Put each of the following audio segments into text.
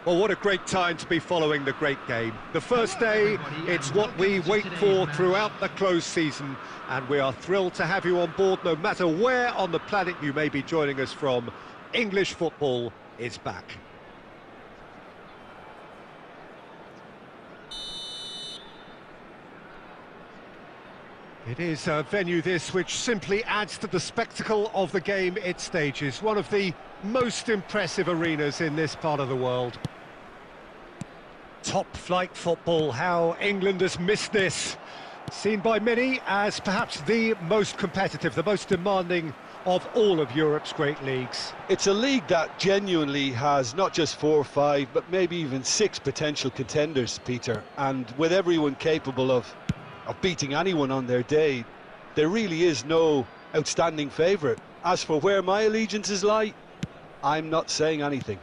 Well, what a great time to be following the great game. The first day, it's what we wait for throughout the close season, and we are thrilled to have you on board no matter where on the planet you may be joining us from. English football is back. It is a venue this which simply adds to the spectacle of the game it stages. One of the most impressive arenas in this part of the world. Top-flight football, how England has missed this. Seen by many as perhaps the most competitive, the most demanding of all of Europe's great leagues. It's a league that genuinely has not just 4 or 5, but maybe even 6 potential contenders, Peter. And with everyone capable of beating anyone on their day, there really is no outstanding favourite. As for where my allegiances lie, I'm not saying anything.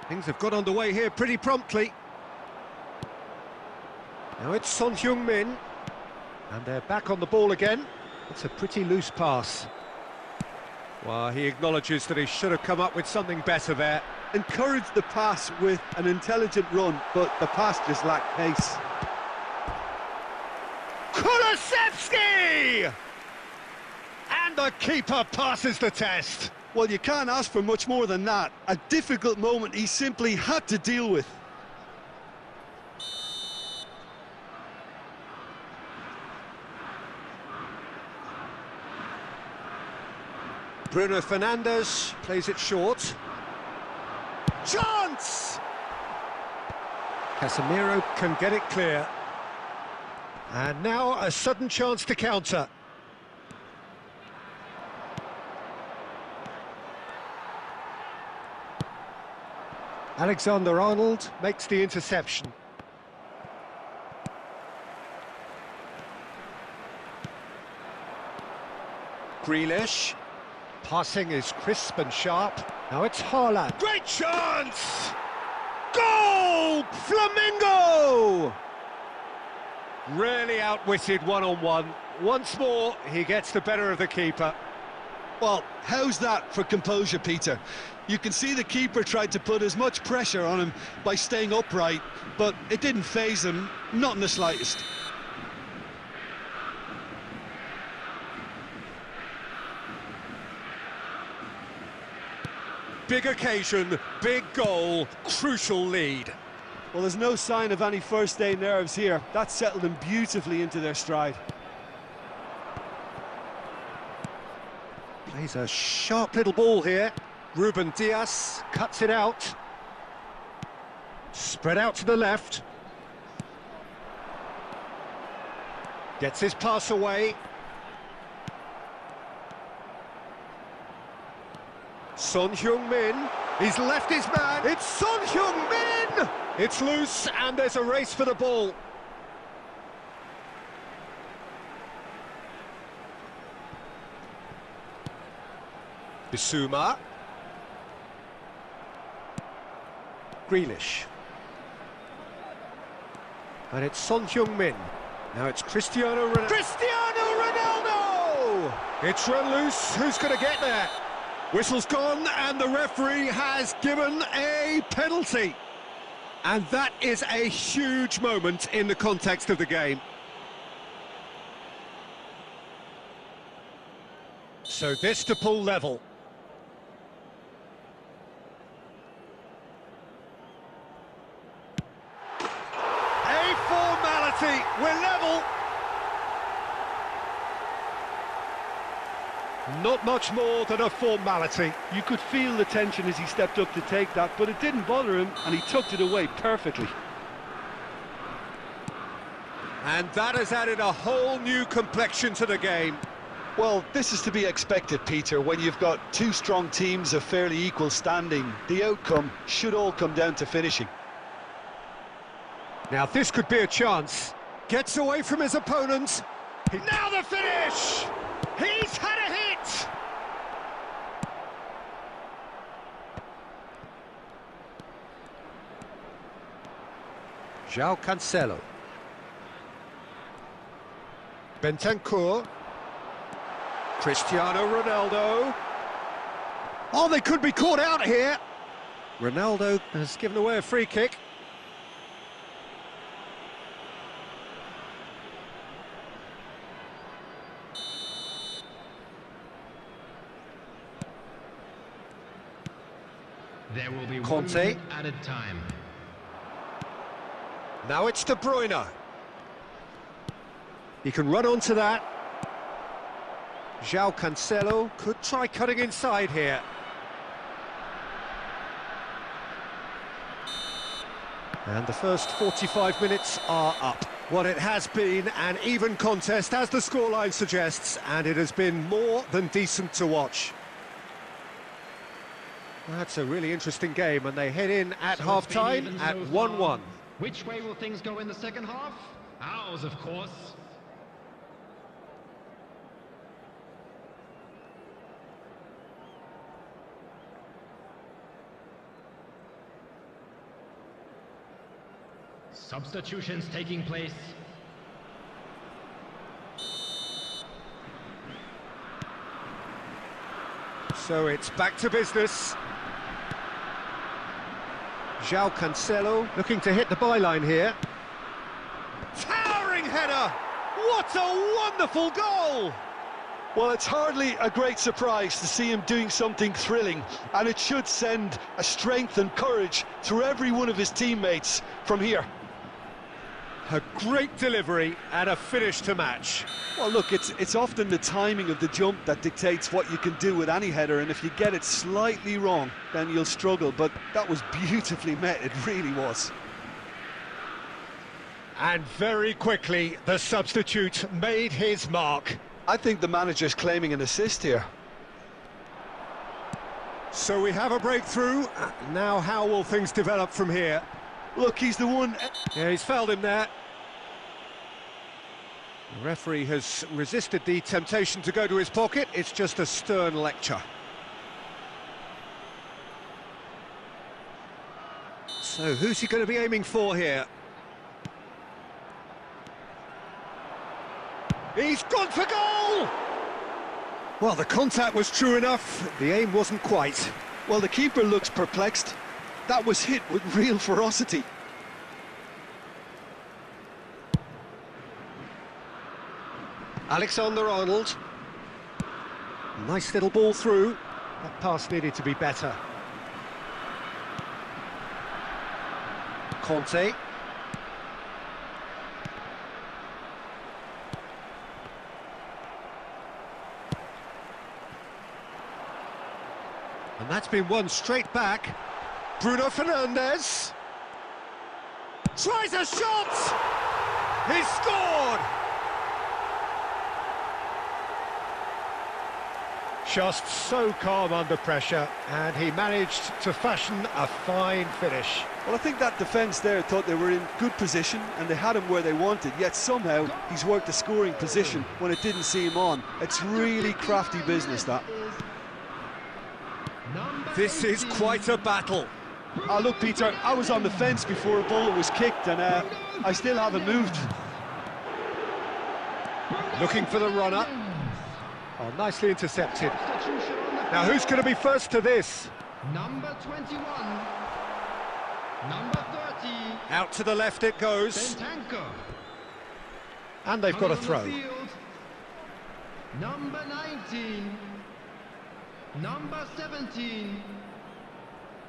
Things have got underway here pretty promptly. Now it's Son Heung-min, and they're back on the ball again. It's a pretty loose pass. Well, he acknowledges that he should have come up with something better there. Encouraged the pass with an intelligent run, but the pass just lacked pace. Kulusevski! And the keeper passes the test. Well, you can't ask for much more than that. A difficult moment he simply had to deal with. Bruno Fernandes plays it short. Chance! Casemiro can get it clear. And now a sudden chance to counter. Alexander-Arnold makes the interception. Grealish. Passing is crisp and sharp. Now it's Haaland. Great chance! Goal! Flamingo! Really outwitted one-on-one. Once more, he gets the better of the keeper. Well, how's that for composure, Peter? You can see the keeper tried to put as much pressure on him by staying upright, but it didn't faze him, not in the slightest. Big occasion, big goal, crucial lead. Well, there's no sign of any first-day nerves here. That settled them beautifully into their stride. Plays a sharp little ball here. Ruben Dias cuts it out. Spread out to the left. Gets his pass away. Son Heung-min, he's left his man. It's Son Heung-min! It's loose and there's a race for the ball. Bissouma. Grealish. And it's Son Heung-min. Now it's Cristiano Ronaldo. Cristiano Ronaldo! It's run loose. Who's going to get there? Whistle's gone and the referee has given a penalty. And that is a huge moment in the context of the game. So this to pull level. A formality, we're level. Not much more than a formality. You could feel the tension as he stepped up to take that, but it didn't bother him, and he tucked it away perfectly. And that has added a whole new complexion to the game. Well, this is to be expected, Peter, when you've got 2 strong teams of fairly equal standing. The outcome should all come down to finishing. Now this could be a chance. Gets away from his opponent. Now the finish! He's had a hit! João Cancelo. Bentancur. Cristiano Ronaldo. Oh, they could be caught out here. Ronaldo has given away a free kick. There will be Conte. 1 minute added time. Now it's De Bruyne. He can run onto that. João Cancelo could try cutting inside here. And the first 45 minutes are up. Well, it has been an even contest, as the scoreline suggests, and it has been more than decent to watch. That's a really interesting game, and they head in at half-time at 1-1. Which way will things go in the second half? Ours, of course. Substitutions taking place. So it's back to business. João Cancelo looking to hit the byline here. Towering header! What a wonderful goal! Well, it's hardly a great surprise to see him doing something thrilling, and it should send a strength and courage through every one of his teammates from here. A great delivery and a finish to match. Well, look, it's often the timing of the jump that dictates what you can do with any header, and if you get it slightly wrong, then you'll struggle, but that was beautifully met, it really was. And very quickly, the substitute made his mark. I think the manager's claiming an assist here. So we have a breakthrough. Now how will things develop from here? Look, he's the one... Yeah, he's fouled him there. The referee has resisted the temptation to go to his pocket. It's just a stern lecture. So who's he going to be aiming for here? He's gone for goal! Well, the contact was true enough. The aim wasn't quite. Well, the keeper looks perplexed. That was hit with real ferocity. Alexander-Arnold. Nice little ball through. That pass needed to be better. Conte. And that's been won straight back. Bruno Fernandes tries a shot! He's scored! Just so calm under pressure, and he managed to fashion a fine finish. Well, I think that defence there thought they were in good position and they had him where they wanted, yet somehow he's worked a scoring position when it didn't seem on. It's really crafty business, that. This is quite a battle. Look, Peter, I was on the fence before a ball was kicked, and I still haven't moved. Looking for the runner. Oh, nicely intercepted. Now, who's going to be first to this? Number 21. Number 30. Out to the left it goes. Bentancur. And they've got a throw. Number 19. Number 17.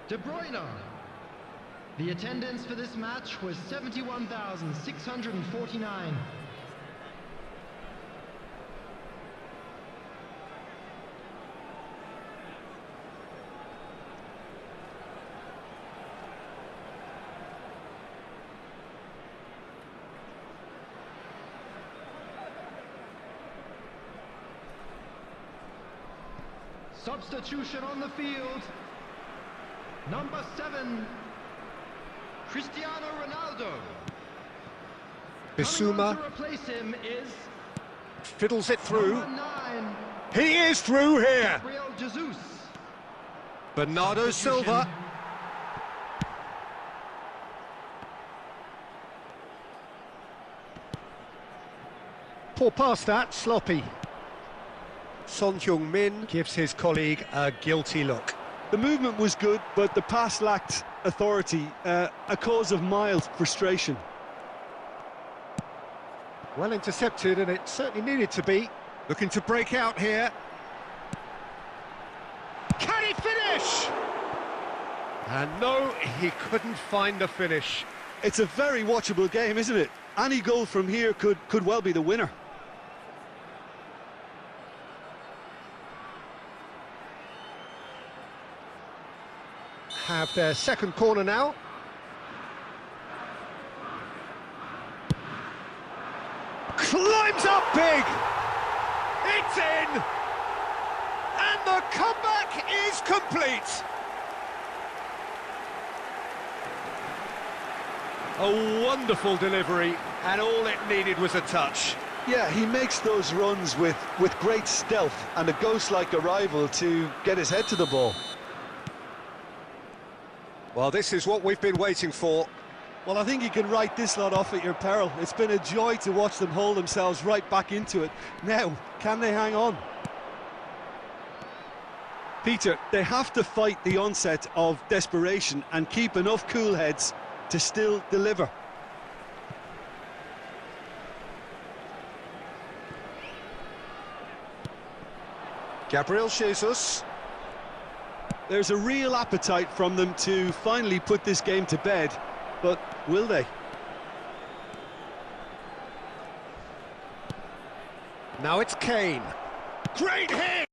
De Bruyne. The attendance for this match was 71,649. Substitution on the field. Number 7, Cristiano Ronaldo. Bissouma to replace him is fiddles it through. number 9, He is through here. Gabriel Jesus. Bernardo Silva. Poor pass that, sloppy. Son Heung-min gives his colleague a guilty look. The movement was good, but the pass lacked authority, a cause of mild frustration. Well intercepted, and it certainly needed to be. Looking to break out here. Can he finish? And no, he couldn't find the finish. It's a very watchable game, isn't it? Any goal from here could well be the winner. Have their second corner now. Climbs up big! It's in! And the comeback is complete! A wonderful delivery, and all it needed was a touch. Yeah, he makes those runs with great stealth and a ghost-like arrival to get his head to the ball. Well, this is what we've been waiting for. Well, I think you can write this lot off at your peril. It's been a joy to watch them hold themselves right back into it. Now, can they hang on? Peter, they have to fight the onset of desperation and keep enough cool heads to still deliver. Gabriel Jesus. There's a real appetite from them to finally put this game to bed, but will they? Now it's Kane. Great hit!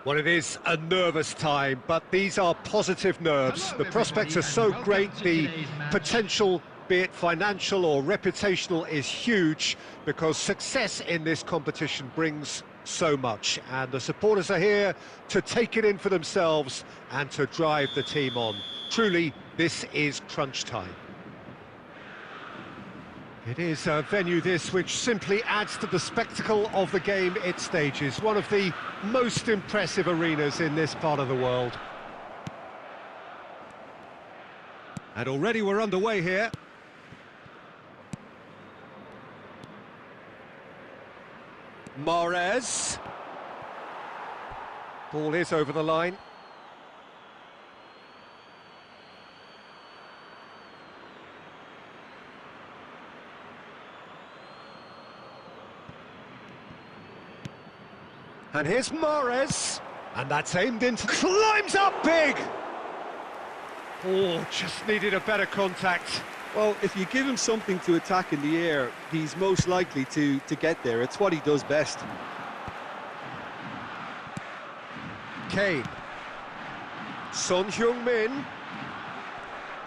Well, it is a nervous time, but these are positive nerves. Hello, the prospects are everybody, so and welcome great, to the today's match. potential, be it financial or reputational, is huge, because success in this competition brings so much, and the supporters are here to take it in for themselves and to drive the team on. Truly, this is crunch time. It is a venue, this, which simply adds to the spectacle of the game it stages. One of the most impressive arenas in this part of the world. And already we're underway here. Mahrez. Ball is over the line. And here's Mahrez, and that's aimed into... Climbs up big! Oh, just needed a better contact. Well, if you give him something to attack in the air, he's most likely to get there. It's what he does best. Kane. Son Heung-min.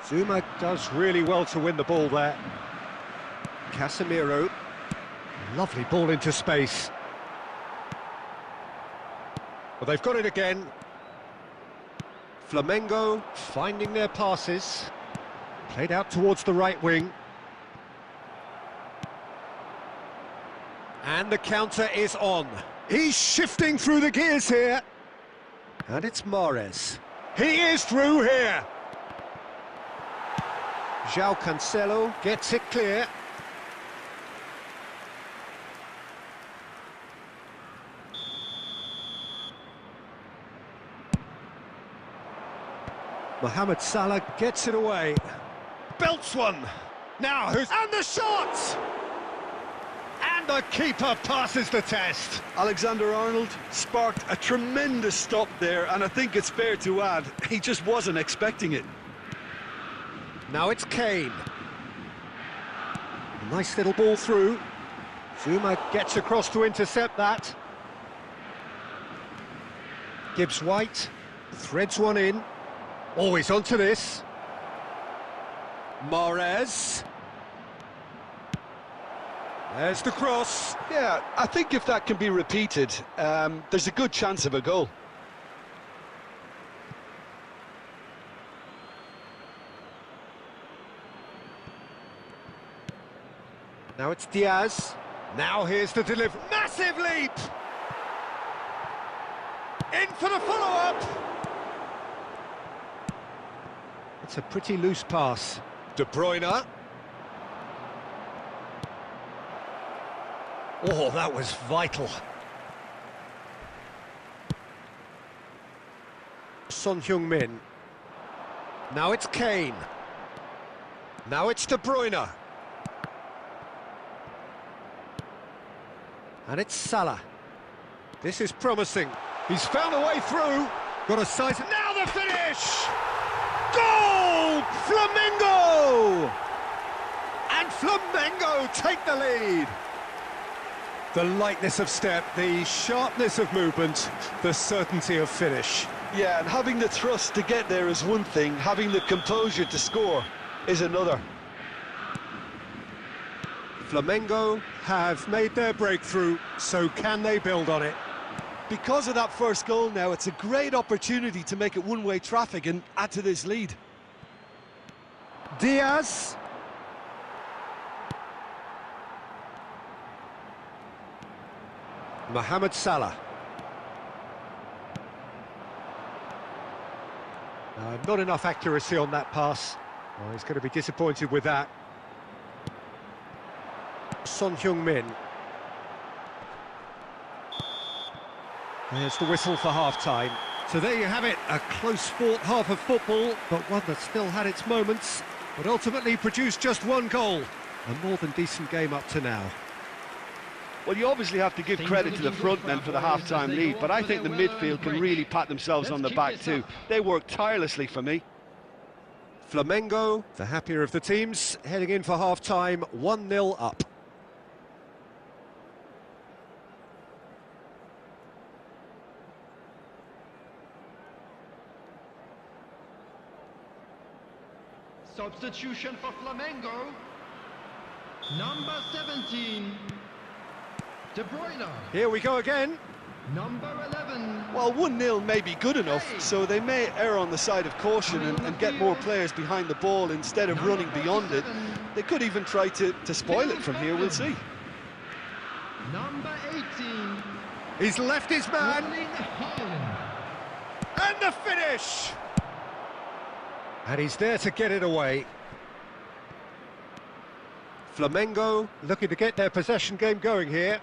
Zuma does really well to win the ball there. Casemiro. Lovely ball into space. Well, they've got it again. Flamengo finding their passes. Played out towards the right wing. And the counter is on. He's shifting through the gears here. And it's Mahrez. He is through here. João Cancelo gets it clear. Mohamed Salah gets it away. Belts one. Now who's... And the shot! And the keeper passes the test. Alexander-Arnold sparked a tremendous stop there, and I think it's fair to add, he just wasn't expecting it. Now it's Kane. Nice little ball through. Zuma gets across to intercept that. Gibbs White threads one in. Always onto this. Mahrez. There's the cross. Yeah, I think if that can be repeated, there's a good chance of a goal. Now it's Diaz. Now here's the delivery. Massive leap! In for the follow-up! It's a pretty loose pass. De Bruyne. Oh, that was vital. Son Heung-min. Now it's Kane. Now it's De Bruyne. And it's Salah. This is promising. He's found a way through. Got a size. Now the finish! Goal! Flamengo! And Flamengo take the lead. The lightness of step, the sharpness of movement, the certainty of finish. Yeah, and having the thrust to get there is one thing, having the composure to score is another. Flamengo have made their breakthrough, so can they build on it? Because of that first goal now, it's a great opportunity to make it one-way traffic and add to this lead. Diaz. Mohamed Salah. Not enough accuracy on that pass. Oh, he's going to be disappointed with that. Son Heung-min. There's the whistle for half-time. So there you have it, a close-fought half of football, but one that still had its moments, but ultimately produced just one goal. A more than decent game up to now. Well, you obviously have to give credit to the front men for the half-time lead, but I think the midfield can really pat themselves on the back too. They work tirelessly for me. Flamengo, the happier of the teams, heading in for half-time, 1-0 up. Substitution for Flamengo. Number 17. De Bruyne. Here we go again. Number 11. Well, 1-0 may be good enough, so they may err on the side of caution and get more players behind the ball instead of running beyond it. They could even try to spoil it from here, we'll see. Number 18. He's left his man. Haaland. And the finish! And he's there to get it away. Flamengo looking to get their possession game going here.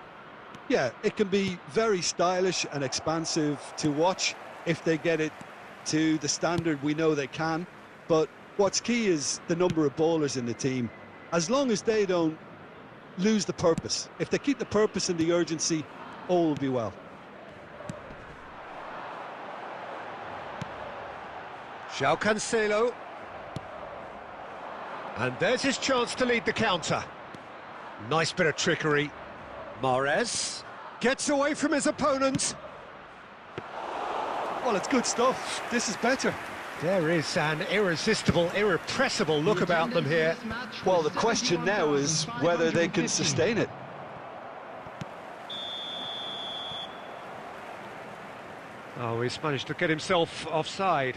Yeah, it can be very stylish and expansive to watch if they get it to the standard we know they can. But what's key is the number of ballers in the team. As long as they don't lose the purpose, if they keep the purpose and the urgency, all will be well. João Cancelo. And there's his chance to lead the counter. Nice bit of trickery. Mahrez gets away from his opponent. Well, it's good stuff. This is better. There is an irresistible, irrepressible look about them here. Well, the question now is whether they can sustain it. Oh, he's managed to get himself offside.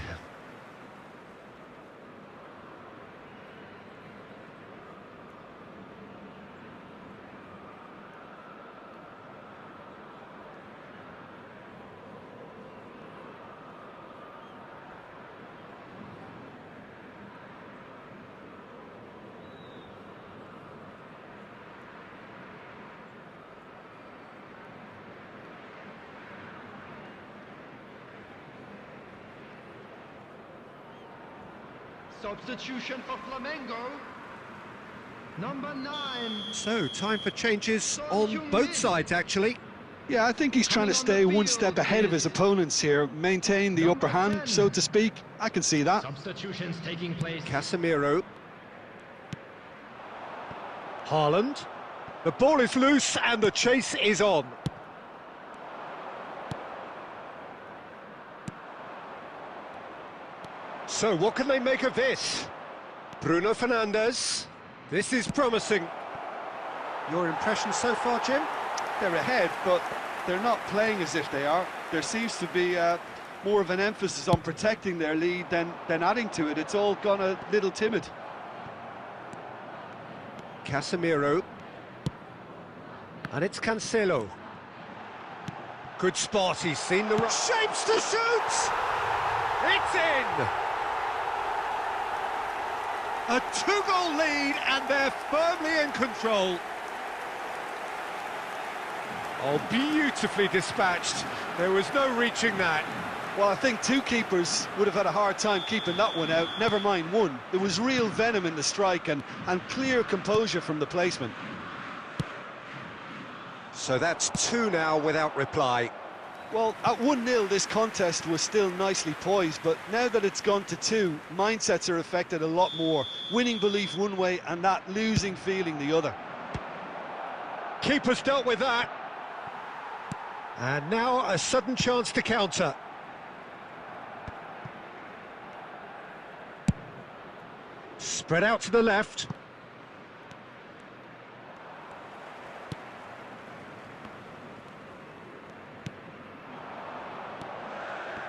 Substitution for Flamengo. Number 9. So, time for changes on both sides, actually. Yeah, I think he's trying to stay one step ahead of his opponents here, maintain the upper hand, so to speak. I can see that. Substitutions taking place. Casemiro. Haaland. The ball is loose and the chase is on. So what can they make of this? Bruno Fernandes. This is promising. Your impression so far, Jim? They're ahead, but they're not playing as if they are. There seems to be more of an emphasis on protecting their lead than adding to it. It's all gone a little timid. Casemiro. And it's Cancelo. Good spot, he's seen the... Shapes to shoot! It's in! A 2-goal lead, and they're firmly in control. Oh, beautifully dispatched. There was no reaching that. Well, I think two keepers would have had a hard time keeping that one out, never mind one. There was real venom in the strike and clear composure from the placement. So that's 2 now without reply. Well, at 1-0 this contest was still nicely poised, but now that it's gone to 2, mindsets are affected a lot more. Winning belief one way and that losing feeling the other. Keeper's dealt with that. And now a sudden chance to counter. Spread out to the left.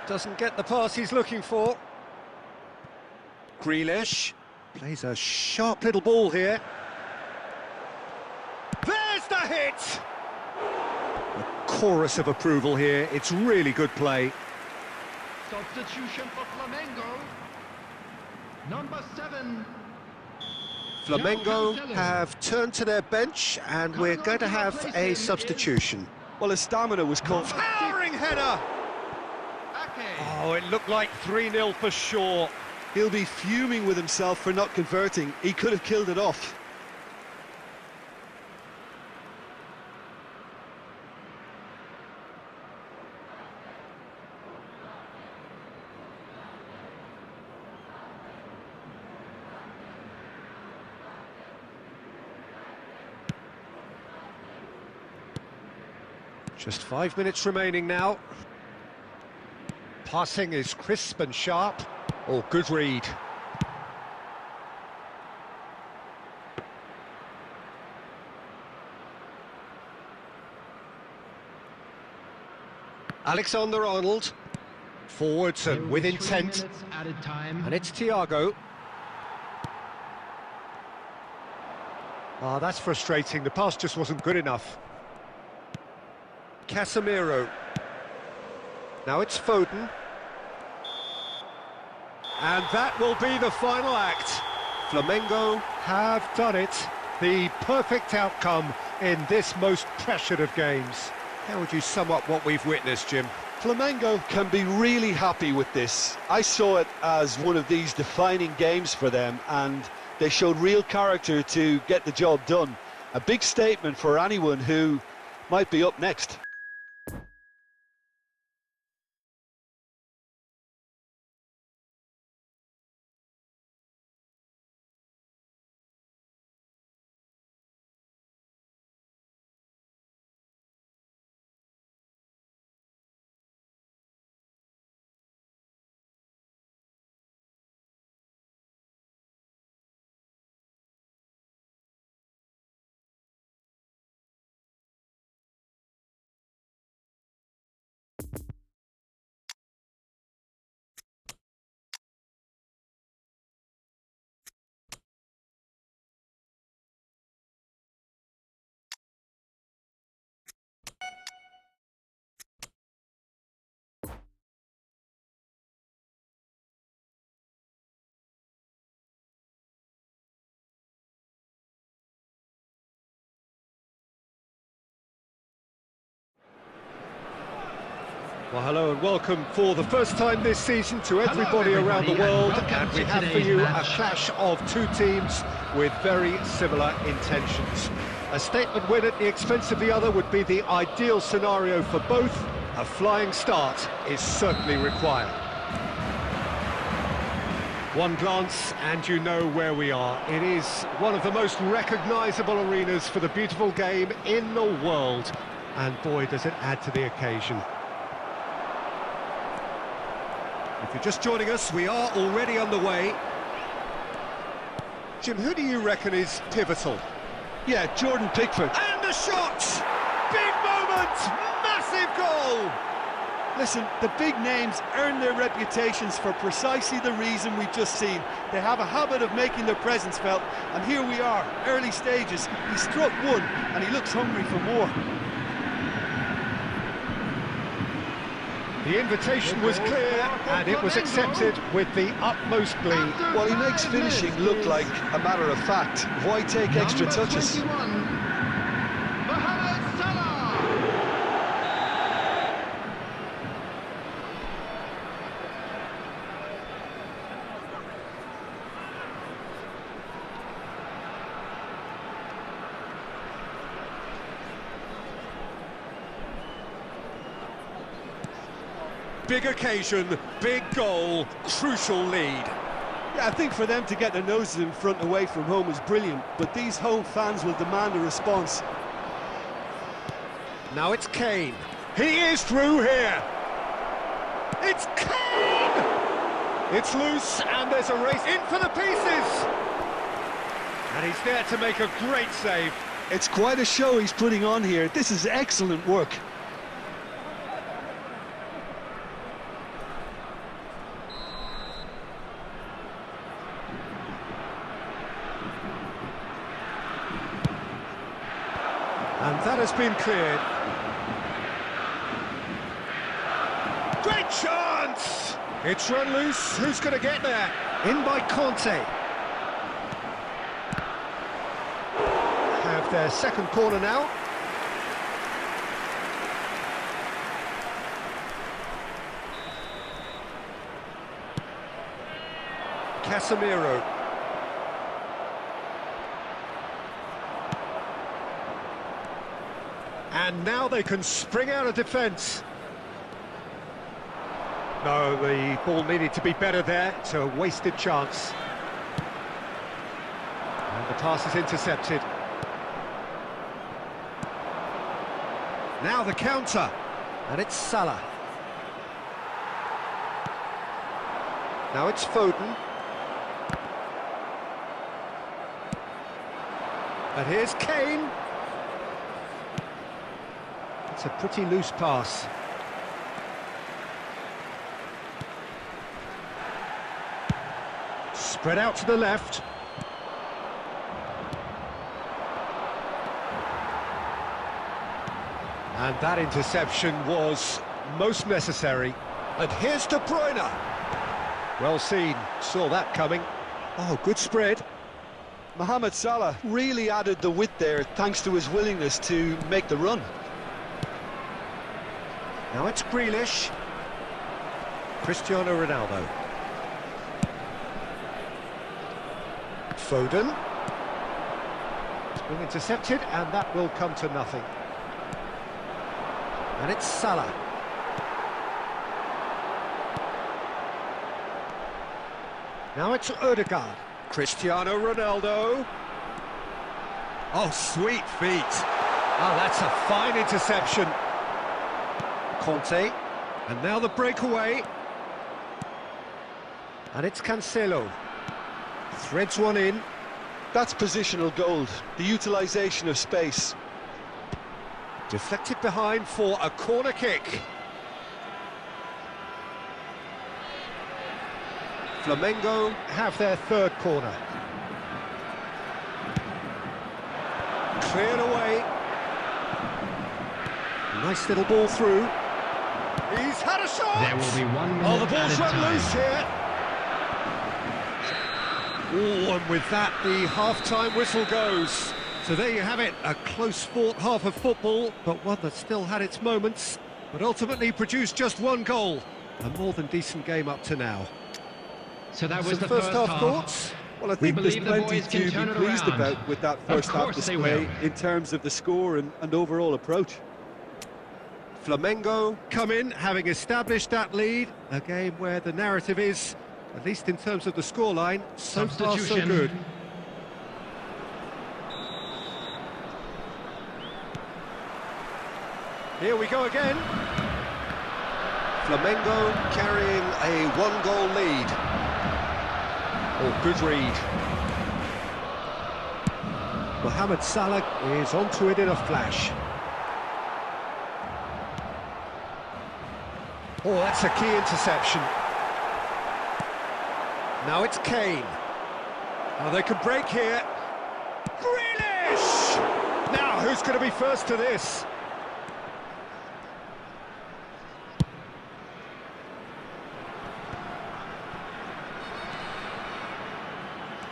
Doesn't get the pass he's looking for. Grealish plays a sharp little ball here. There's the hit! A chorus of approval here. It's really good play. Substitution for Flamengo. Number 7. Flamengo have turned to their bench, and we're going to have a substitution. Well, his stamina was caught. Towering header! Oh, it looked like 3-0 for sure. He'll be fuming with himself for not converting. He could have killed it off. Just 5 minutes remaining now. Passing is crisp and sharp. Oh, good read. Alexander-Arnold. Forwards and with intent. And it's Thiago. Ah, that's frustrating. The pass just wasn't good enough. Casemiro. Now it's Foden. And that will be the final act. Flamengo have done it. The perfect outcome in this most pressured of games. How would you sum up what we've witnessed, Jim? Flamengo can be really happy with this. I saw it as one of these defining games for them, and they showed real character to get the job done. A big statement for anyone who might be up next. Well, hello and welcome for the first time this season to everybody around the world, and we have for you a clash of two teams with very similar intentions. A statement win at the expense of the other would be the ideal scenario for both. A flying start is certainly required. One glance and you know where we are. It is one of the most recognisable arenas for the beautiful game in the world, and boy does it add to the occasion. If you're just joining us, we are already on the way. Jim, who do you reckon is pivotal? Yeah, Jordan Pickford. And the shot! Big moment! Massive goal! Listen, the big names earn their reputations for precisely the reason we've just seen. They have a habit of making their presence felt, and here we are, early stages. He struck one, and he looks hungry for more. The invitation was clear, and it was accepted with the utmost glee. While he makes finishing look like a matter of fact, why take extra touches? 21, Mohamed Salah. Big occasion, big goal, crucial lead. Yeah, I think for them to get their noses in front away from home is brilliant, but these home fans will demand a response. Now it's Kane. He is through here. It's Kane! It's loose, and there's a race in for the pieces. And he's there to make a great save. It's quite a show he's putting on here. This is excellent work. And that has been cleared. Great chance! It's run loose. Who's going to get there? In by Conte. Have their second corner now. Casemiro. And now they can spring out of defence. No, the ball needed to be better there. It's a wasted chance. And the pass is intercepted. Now the counter. And it's Salah. Now it's Foden. And here's Kane. It's a pretty loose pass. Spread out to the left. And that interception was most necessary. And here's De Bruyne. Well seen, saw that coming. Oh, good spread. Mohamed Salah really added the width there thanks to his willingness to make the run. Now it's Grealish. Cristiano Ronaldo. Foden. It's been intercepted, and that will come to nothing. And it's Salah. Now it's Odegaard. Cristiano Ronaldo. Oh, sweet feet. Oh, that's a fine interception. Conte, and now the breakaway, and it's Cancelo, threads one in. That's positional gold, the utilisation of space. Deflected behind for a corner kick. Flamengo have their third corner. Cleared away. Nice little ball through. He's had a shot! There will be 1 minute Oh, the ball's run time. loose here. Oh, and with that, the half-time whistle goes. So there you have it, a close fought half of football, but one that still had its moments, but ultimately produced just one goal. A more than decent game up to now. So that was Some the first half half. thoughts? Well, I We think there's believe the plenty boys to can be turn it pleased around. about with that first half course they display will. in terms of the score and overall approach. Flamengo come in, having established that lead. A game where the narrative is, at least in terms of the scoreline, so far so Substitution. good. Here we go again. Flamengo carrying a one-goal lead. Oh, good read. Mohamed Salah is onto it in a flash. Oh, that's a key interception. Now it's Kane. Now they can break here. Grealish! Now, who's going to be first to this?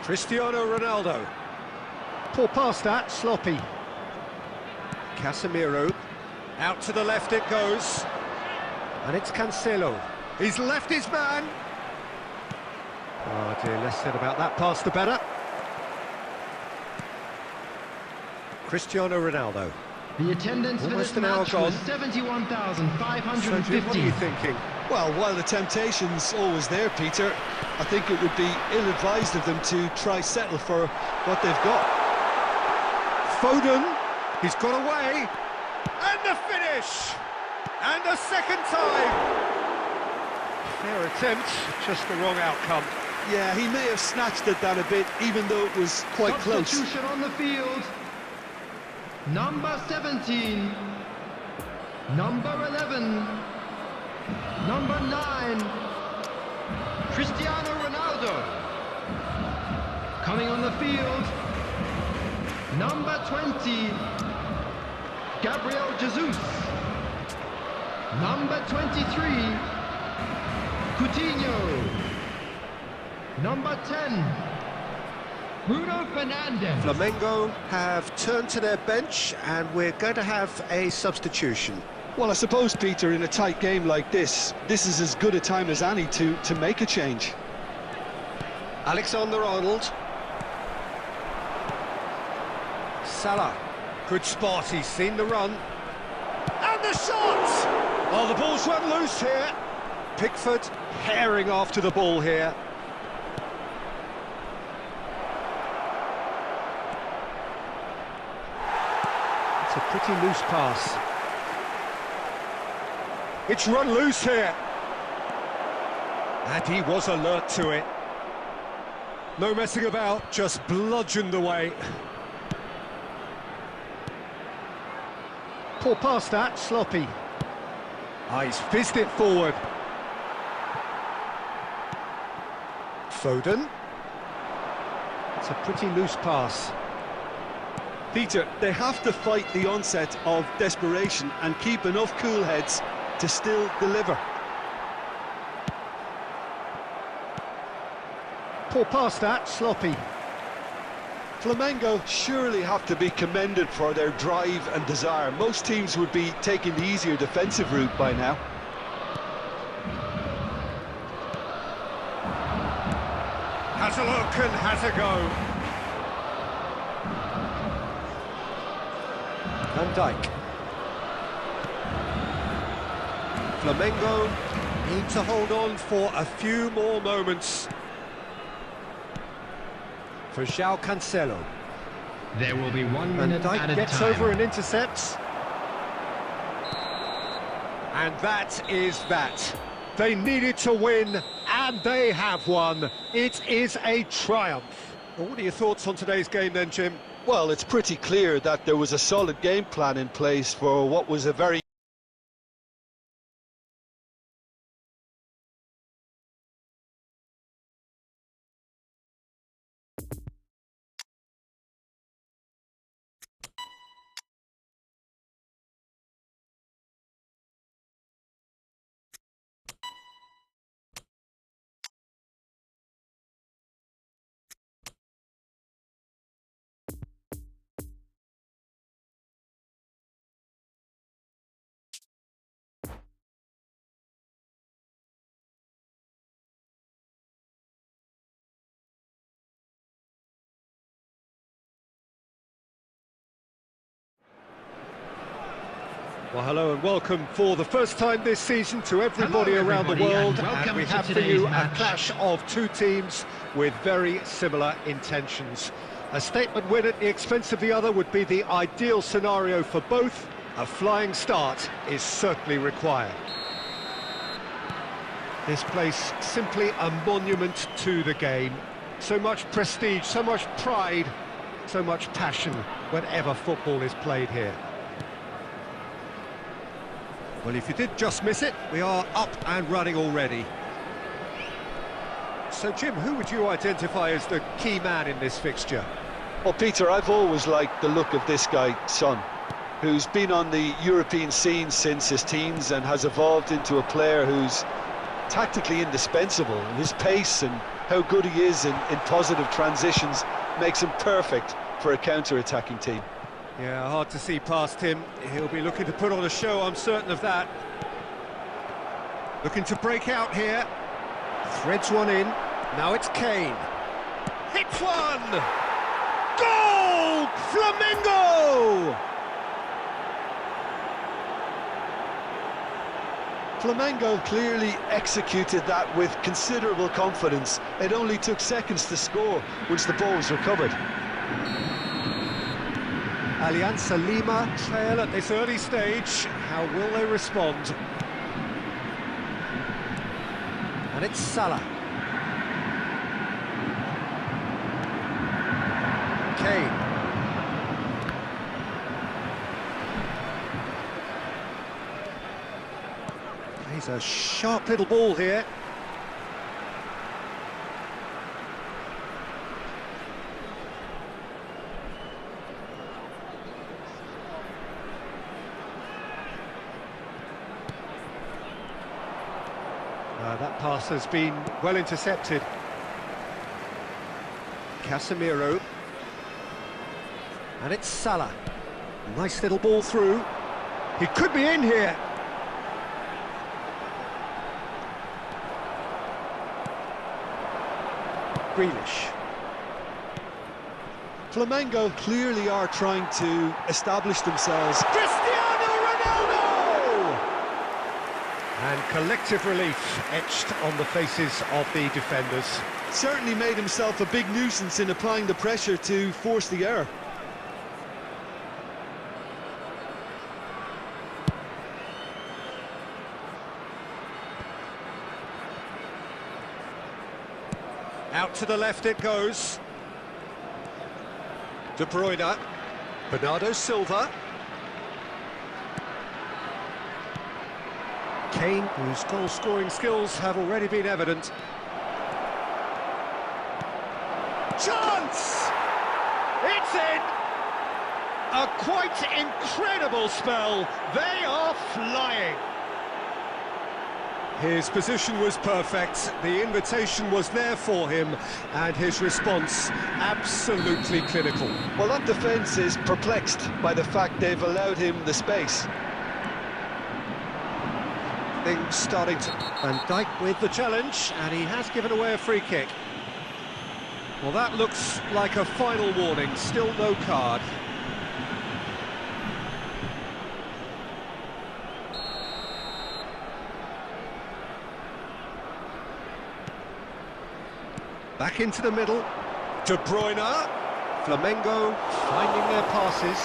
Cristiano Ronaldo. Poor pass that, sloppy. Casemiro. Out to the left it goes. And it's Cancelo. He's left his man. Oh dear, less said about that pass the better. Cristiano Ronaldo. The attendance Almost for an this hour match gone. was 71,550. What are you thinking? Well, while the temptation's always there, Peter, I think it would be ill-advised of them to try settle for what they've got. Foden, he's got away. And the finish! And a second time! Fair attempt, just the wrong outcome. Yeah, he may have snatched at that a bit, even though it was quite close. Substitution on the field. Number 17. Number 11. Number 9. Cristiano Ronaldo. Coming on the field. Number 20. Gabriel Jesus. Number 23. Coutinho. Number 10. Bruno Fernandes. Flamengo have turned to their bench and we're going to have a substitution. Well, I suppose, Peter, in a tight game like this is as good a time as any to make a change. Alexander-Arnold. Salah. Good spot, he's seen the run. And the shot! Oh, the ball's run loose here. Pickford herring after the ball here. It's a pretty loose pass. It's run loose here. And he was alert to it. No messing about, just bludgeoned away. Poor pass that, sloppy. Ah, he's fizzed it forward. Foden. It's a pretty loose pass. Peter, they have to fight the onset of desperation and keep enough cool heads to still deliver. Poor pass that, sloppy. Flamengo surely have to be commended for their drive and desire. Most teams would be taking the easier defensive route by now. Has a look and has a go. Van Dijk. Flamengo need to hold on for a few more moments. For João Cancelo. There will be 1 Van minute Dijk added gets time. over and intercepts. And that is that. They needed to win, and they have won. It is a triumph. Well, what are your thoughts on today's game then, Jim? Well, it's pretty clear that there was a solid game plan in place for what was a very Well, hello and welcome for the first time this season to everybody Hello, around the everybody, world. and welcome we to have for today's you match. a clash of two teams with very similar intentions. A statement win at the expense of the other would be the ideal scenario for both. A flying start is certainly required. This place simply a monument to the game. So much prestige, so much pride, So much passion whenever football is played here. Well, if you did just miss it, we are up and running already. So, Jim, who would you identify as the key man in this fixture? Well, Peter, I've always liked the look of this guy, Son, who's been on the European scene since his teens and has evolved into a player who's tactically indispensable. And his pace and how good he is in positive transitions makes him perfect for a counter-attacking team. Yeah, hard to see past him. He'll be looking to put on a show, I'm certain of that. Looking to break out here. Threads one in. Now it's Kane. Hits one! Goal! Flamengo! Flamengo clearly executed that with considerable confidence. It only took seconds to score once the ball was recovered. Alianza Lima trail at this early stage. How will they respond? And it's Salah. Kane. He's a sharp little ball here. That pass has been well intercepted. Casemiro. And it's Salah. Nice little ball through. He could be in here. Grealish. Flamengo clearly are trying to establish themselves. Cristiano Ronaldo! And collective relief etched on the faces of the defenders. Certainly made himself a big nuisance in applying the pressure to force the error. Out to the left it goes. De Bruyne. Bernardo Silva. Kane, whose goal-scoring skills have already been evident. Chance! It's in! A quite incredible spell. They are flying. His position was perfect, the invitation was there for him, and his response absolutely clinical. Well, that defence is perplexed by the fact they've allowed him the space. Things starting to... Van Dijk with the challenge, and he has given away a free kick. Well, that looks like a final warning, still no card. Back into the middle. De Bruyne. Flamengo finding their passes.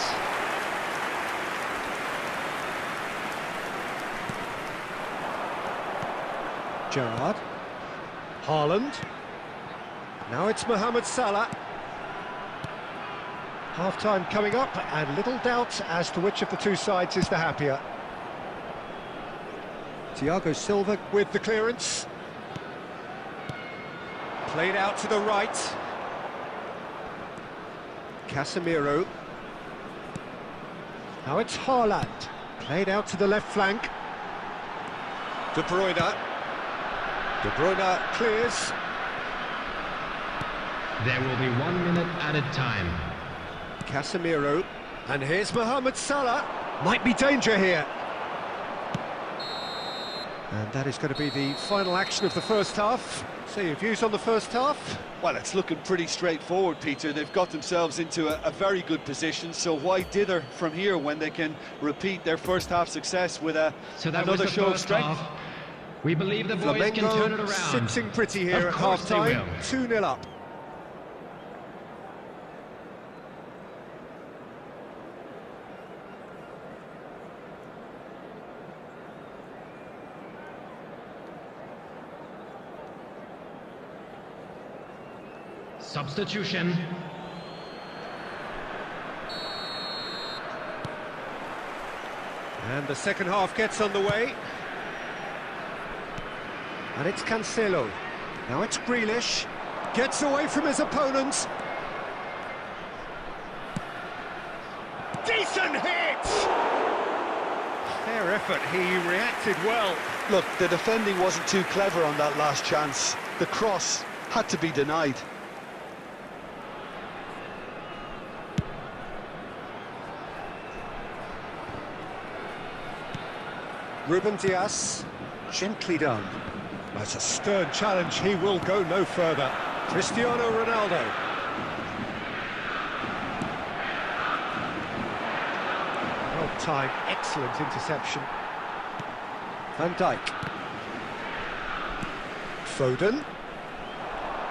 Gerrard. Haaland. Now it's Mohamed Salah. Half-time coming up, and little doubt as to which of the two sides is the happier. Thiago Silva with the clearance. Played out to the right. Casemiro. Now it's Haaland. Played out to the left flank. De Bruyne. De Bruyne clears. There will be 1 minute added time. Casemiro. And here's Mohamed Salah. Might be danger here. And that is going to be the final action of the first half. So your views on the first half? Well, it's looking pretty straightforward, Peter. They've got themselves into a very good position, so why dither from here when they can repeat their first half success with another show of strength? Half. We believe the boys can turn it around. Sitting pretty here at half-time, 2-0 up. Substitution. And the second half gets underway. And it's Cancelo. Now it's Grealish. Gets away from his opponents. Decent hit! Fair effort, he reacted well. Look, the defending wasn't too clever on that last chance. The cross had to be denied. Ruben Dias, gently done. That's a stern challenge, he will go no further. Cristiano Ronaldo. Well timed, excellent interception. Van Dijk. Foden.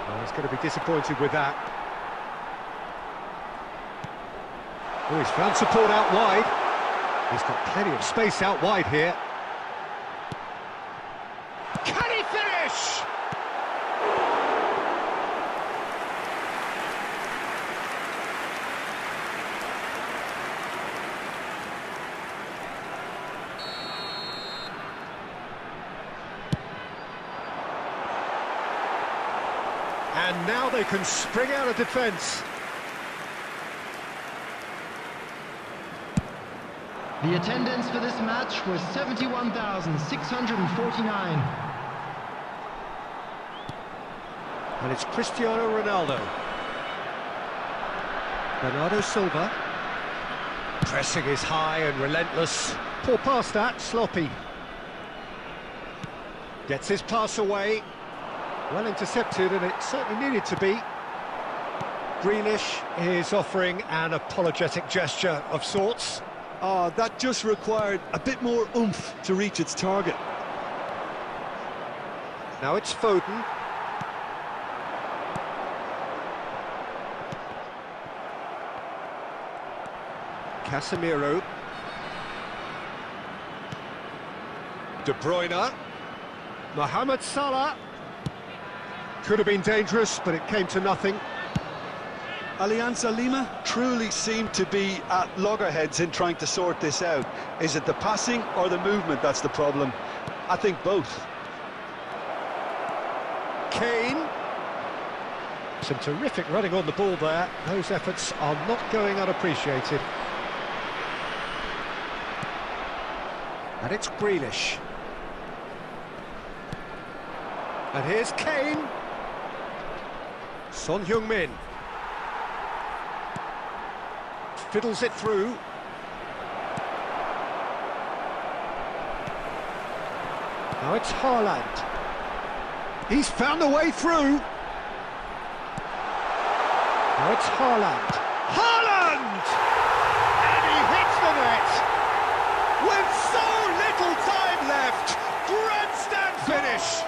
Oh, he's going to be disappointed with that. Oh, he's found support out wide. He's got plenty of space out wide here. Can he finish? And now they can spring out of defence. The attendance for this match was 71,649. And it's Cristiano Ronaldo. Bernardo Silva. Pressing is high and relentless. Poor pass that, sloppy. Gets his pass away. Well intercepted, and it certainly needed to be. Grealish is offering an apologetic gesture of sorts. Oh, that just required a bit more oomph to reach its target. Now it's Foden. Casemiro. De Bruyne. Mohamed Salah. Could have been dangerous, but it came to nothing. Alianza Lima truly seem to be at loggerheads in trying to sort this out. Is it the passing or the movement that's the problem? I think both. Kane. Some terrific running on the ball there. Those efforts are not going unappreciated. And it's Grealish. And here's Kane. Son Heung-min. Fiddles it through. Now it's Haaland. He's found a way through. Now it's Haaland. Haaland! And he hits the net! With so little time left! Grandstand finish!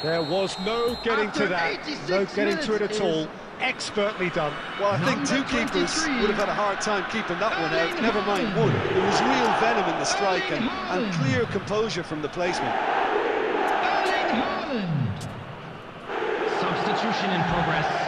There was no getting to that. No getting to it at all. Expertly done. Well, I think two keepers would have had a hard time keeping that one out, never mind one. There was real venom in the strike and clear composure from the placement. Erling Haaland. Substitution in progress.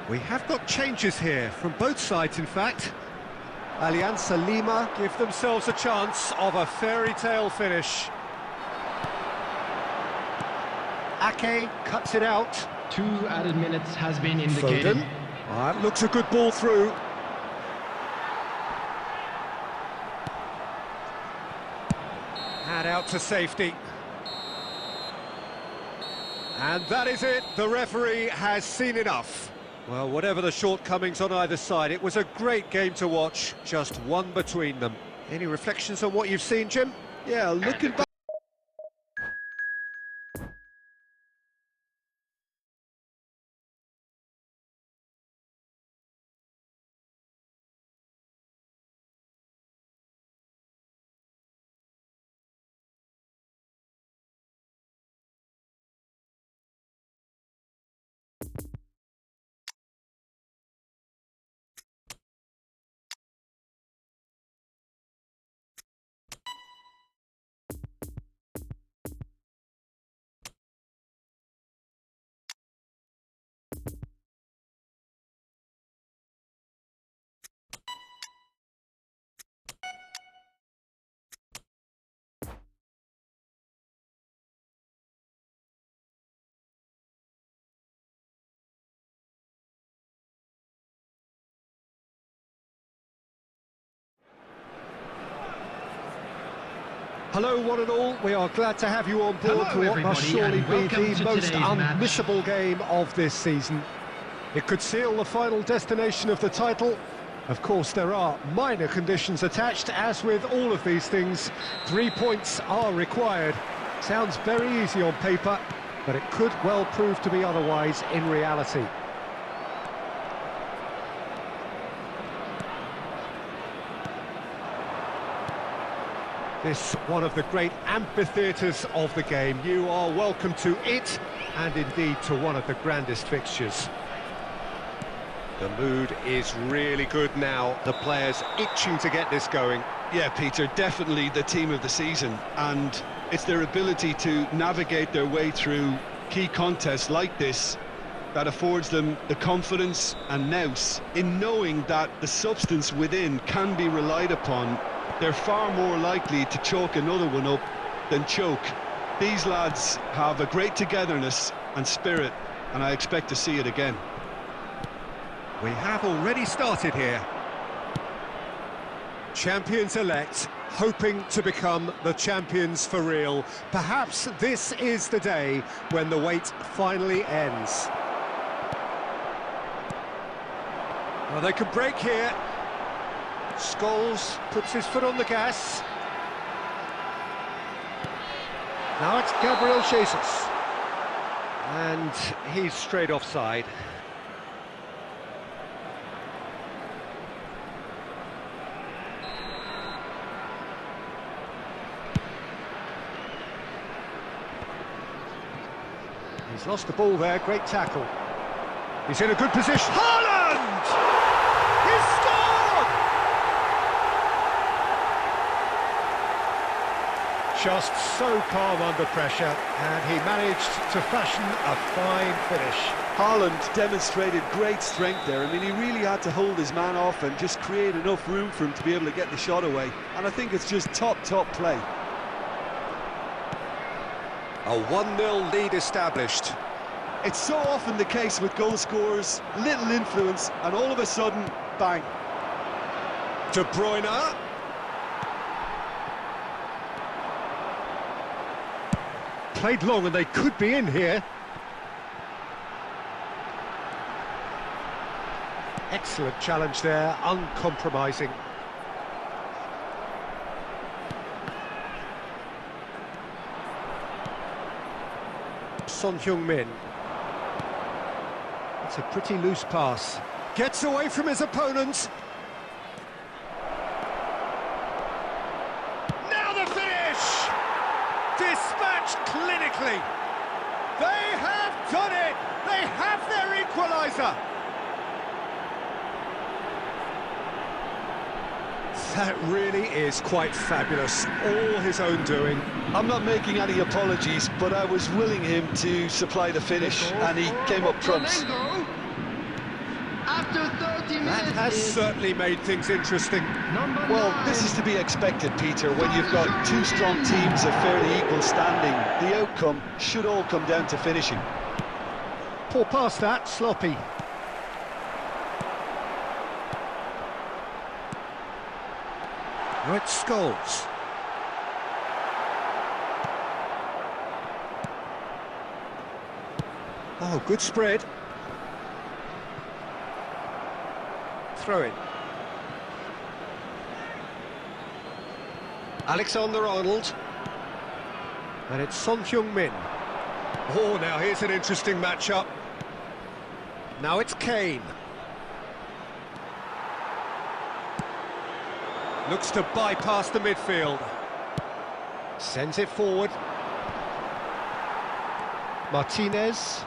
We have got changes here, from both sides in fact. Alianza Lima give themselves a chance of a fairy tale finish. Ake cuts it out. 2 added minutes has been indicated. Foden. That looks a good ball through. And out to safety. And that is it. The referee has seen enough. Well, whatever the shortcomings on either side, it was a great game to watch, just one between them. Any reflections on what you've seen, Jim? Yeah, looking back. Hello one and all, we are glad to have you on board for what must surely be the most unmissable game of this season. It could seal the final destination of the title. Of course, there are minor conditions attached, as with all of these things. 3 points are required. Sounds very easy on paper, but it could well prove to be otherwise in reality. This one of the great amphitheatres of the game. You are welcome to it, and indeed to one of the grandest fixtures. The mood is really good now. The players itching to get this going. Yeah, Peter, definitely the team of the season, and it's their ability to navigate their way through key contests like this that affords them the confidence and nous in knowing that the substance within can be relied upon. They're far more likely to chalk another one up than choke. These lads have a great togetherness and spirit, and I expect to see it again. We have already started here. Champions-elect, hoping to become the champions for real. Perhaps this is the day when the wait finally ends. Well, they can break here. Scholes puts his foot on the gas. Now it's Gabriel Jesus. And he's straight offside. He's lost the ball there, great tackle. He's in a good position. Haaland! He's scored! Just so calm under pressure, and he managed to fashion a fine finish. Haaland demonstrated great strength there. I mean, he really had to hold his man off and just create enough room for him to be able to get the shot away. And I think it's just top play. A 1-0 lead established. It's so often the case with goal scorers, little influence, and all of a sudden, bang. De Bruyne. Played long and they could be in here. Excellent challenge there, uncompromising. Son Heung-min. It's a pretty loose pass. Gets away from his opponent. Now the finish! Dispatched clinically. They have done it! They have their equaliser! That really is quite fabulous, all his own doing. I'm not making any apologies, but I was willing him to supply the finish, and he came up trumps. After 30 minutes, That has certainly made things interesting. Well, this is to be expected, Peter, when you've got two strong teams of fairly equal standing. The outcome should all come down to finishing. Poor pass that, sloppy. Right, Scholes. Oh, good spread. Throw in. Alexander-Arnold. And it's Son Heung-min. Oh, now here's an interesting matchup. Now it's Kane. Looks to bypass the midfield. Sends it forward. Martinez.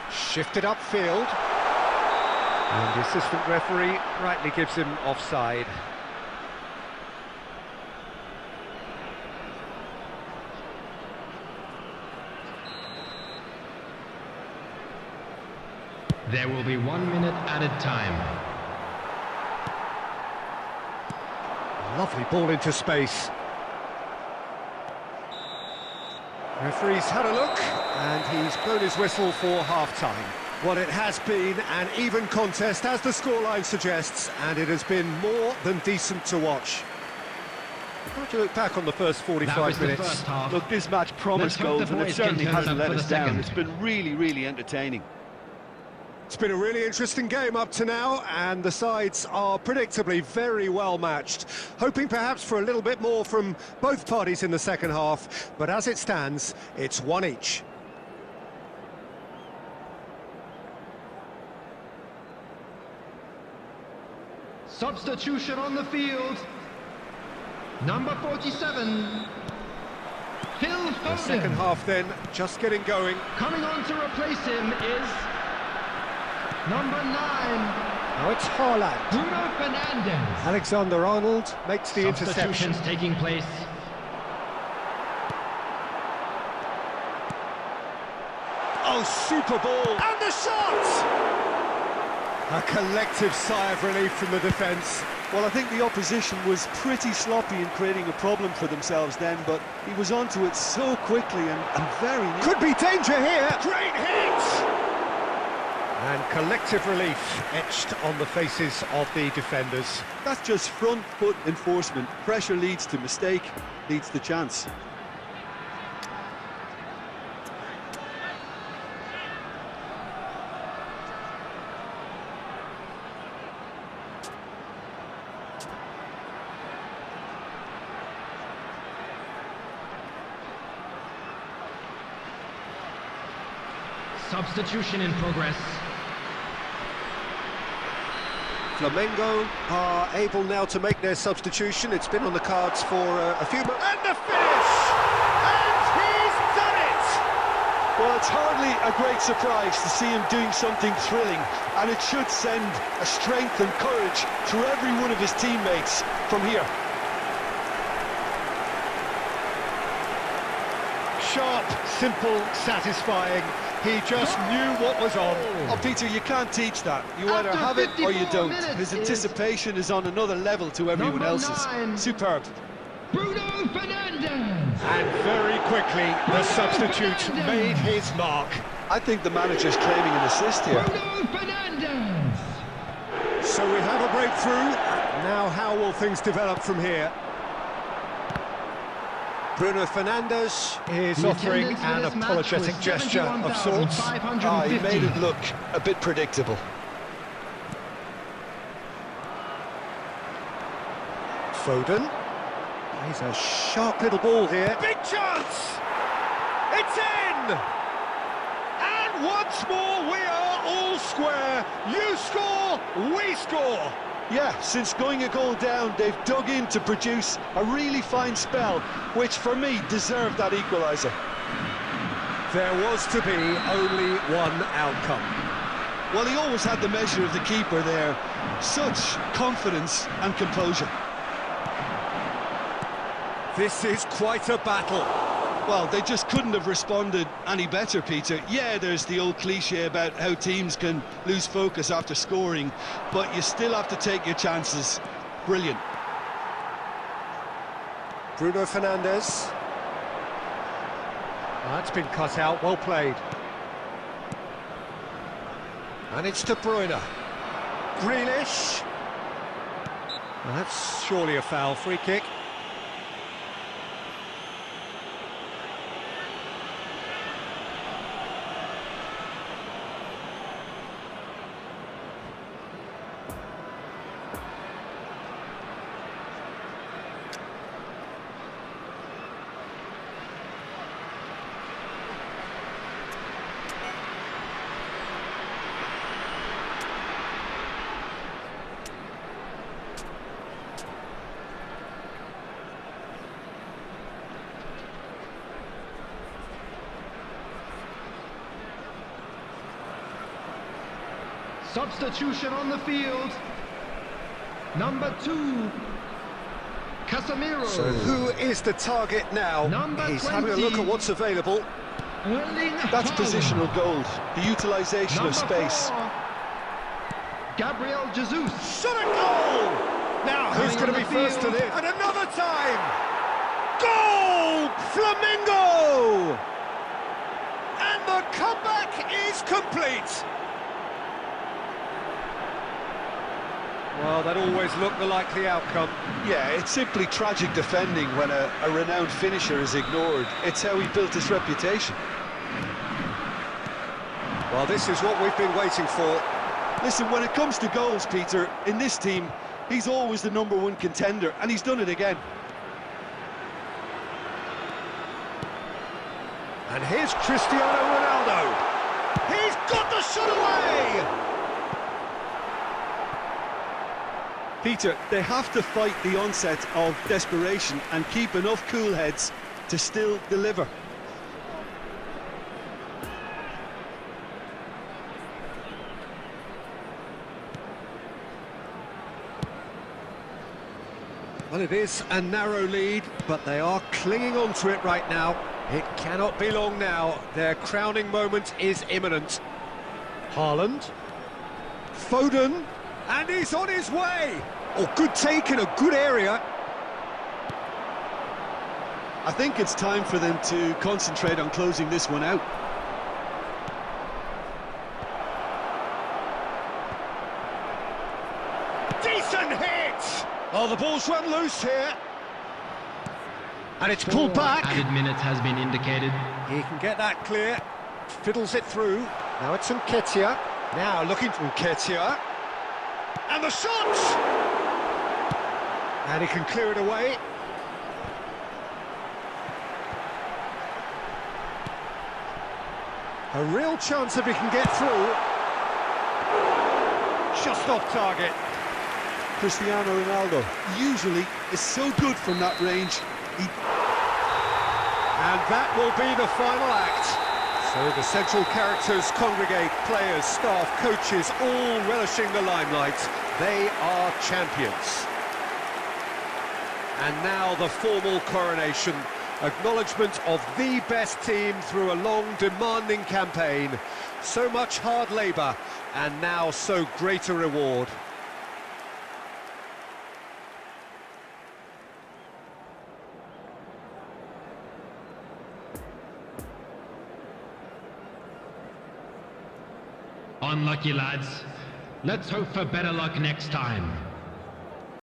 Shifted upfield. And the assistant referee rightly gives him offside. there will be 1 minute added time. Lovely ball into space. Referee's had a look, and he's blown his whistle for half-time. Well, it has been an even contest, as the scoreline suggests, and it has been more than decent to watch. How do you look back on the first 45 minutes? Look, this match promised goals, and it certainly hasn't let us down. It's been really, really entertaining. It's been a really interesting game up to now, and the sides are predictably very well matched. Hoping perhaps for a little bit more from both parties in the second half, but as it stands, it's one each. Substitution on the field. Number 47. Phil Foden. The second half then, just getting going. Coming on to replace him is number 9. Now it's Haaland. Bruno Fernandes. Alexander-Arnold makes the interception. Substitutions taking place. Oh, super ball! And the shot! A collective sigh of relief from the defence. Well, I think the opposition was pretty sloppy in creating a problem for themselves then, but he was onto it so quickly and very neat. Could be danger here. Great hit! And collective relief etched on the faces of the defenders. That's just front foot enforcement. Pressure leads to mistake, leads to chance. Substitution in progress. Flamengo are able now to make their substitution. It's been on the cards for a few months. And the finish! And he's done it! Well, it's hardly a great surprise to see him doing something thrilling, and it should send a strength and courage through every one of his teammates from here. Sharp, simple, satisfying. He just knew what was on. Oh, Peter, you can't teach that. You either have it or you don't. His anticipation is on another level to everyone else's. Superb. Bruno Fernandes. And very quickly, the substitute made his mark. I think the manager's claiming an assist here. Bruno Fernandes. So we have a breakthrough. Now how will things develop from here? Bruno Fernandes is offering an apologetic gesture of sorts. He made it look a bit predictable. Foden. He's a sharp little ball here. Big chance! It's in! And once more we are all square. You score, we score. Yeah, since going a goal down, they've dug in to produce a really fine spell, which for me deserved that equaliser. There was to be only one outcome. Well, he always had the measure of the keeper there. Such confidence and composure. This is quite a battle. Well, they just couldn't have responded any better, Peter. Yeah, there's the old cliche about how teams can lose focus after scoring, but you still have to take your chances. Brilliant. Bruno Fernandes. That's been cut out, well played. And it's De Bruyne. Grealish. That's surely a foul, free kick. Substitution on the field. Number 2. Casemiro. So who is the target now? Number He's 20. having a look at what's available. That's positional gold, the utilisation of space. 4. Gabriel Jesus. Shot a goal! Now who's going to be first to this? And another time! Goal! Flamengo! And the comeback is complete. Well, that always looked the likely outcome. Yeah, it's simply tragic defending when a renowned finisher is ignored. It's how he built his reputation. Well, this is what we've been waiting for. Listen, when it comes to goals, Peter, in this team, he's always the #1 contender, and he's done it again. And here's Cristiano Ronaldo. He's got the shot away! Peter, they have to fight the onset of desperation and keep enough cool heads to still deliver. Well, it is a narrow lead, but they are clinging on to it right now. It cannot be long now. Their crowning moment is imminent. Haaland. Foden. And he's on his way. Oh, good take in a good area. I think it's time for them to concentrate on closing this one out. Decent hit! Oh, the ball's run loose here. And it's pulled back. Added minutes has been indicated. He can get that clear. Fiddles it through. Now it's Nketiah. Now looking for Nketiah. And the shot! And he can clear it away. A real chance if he can get through. Just off target. Cristiano Ronaldo usually is so good from that range. And that will be the final act. So the central characters congregate, players, staff, coaches, all relishing the limelight. They are champions. And now the formal coronation. Acknowledgement of the best team through a long, demanding campaign. So much hard labour, and now so great a reward. Unlucky lads. Let's hope for better luck next time.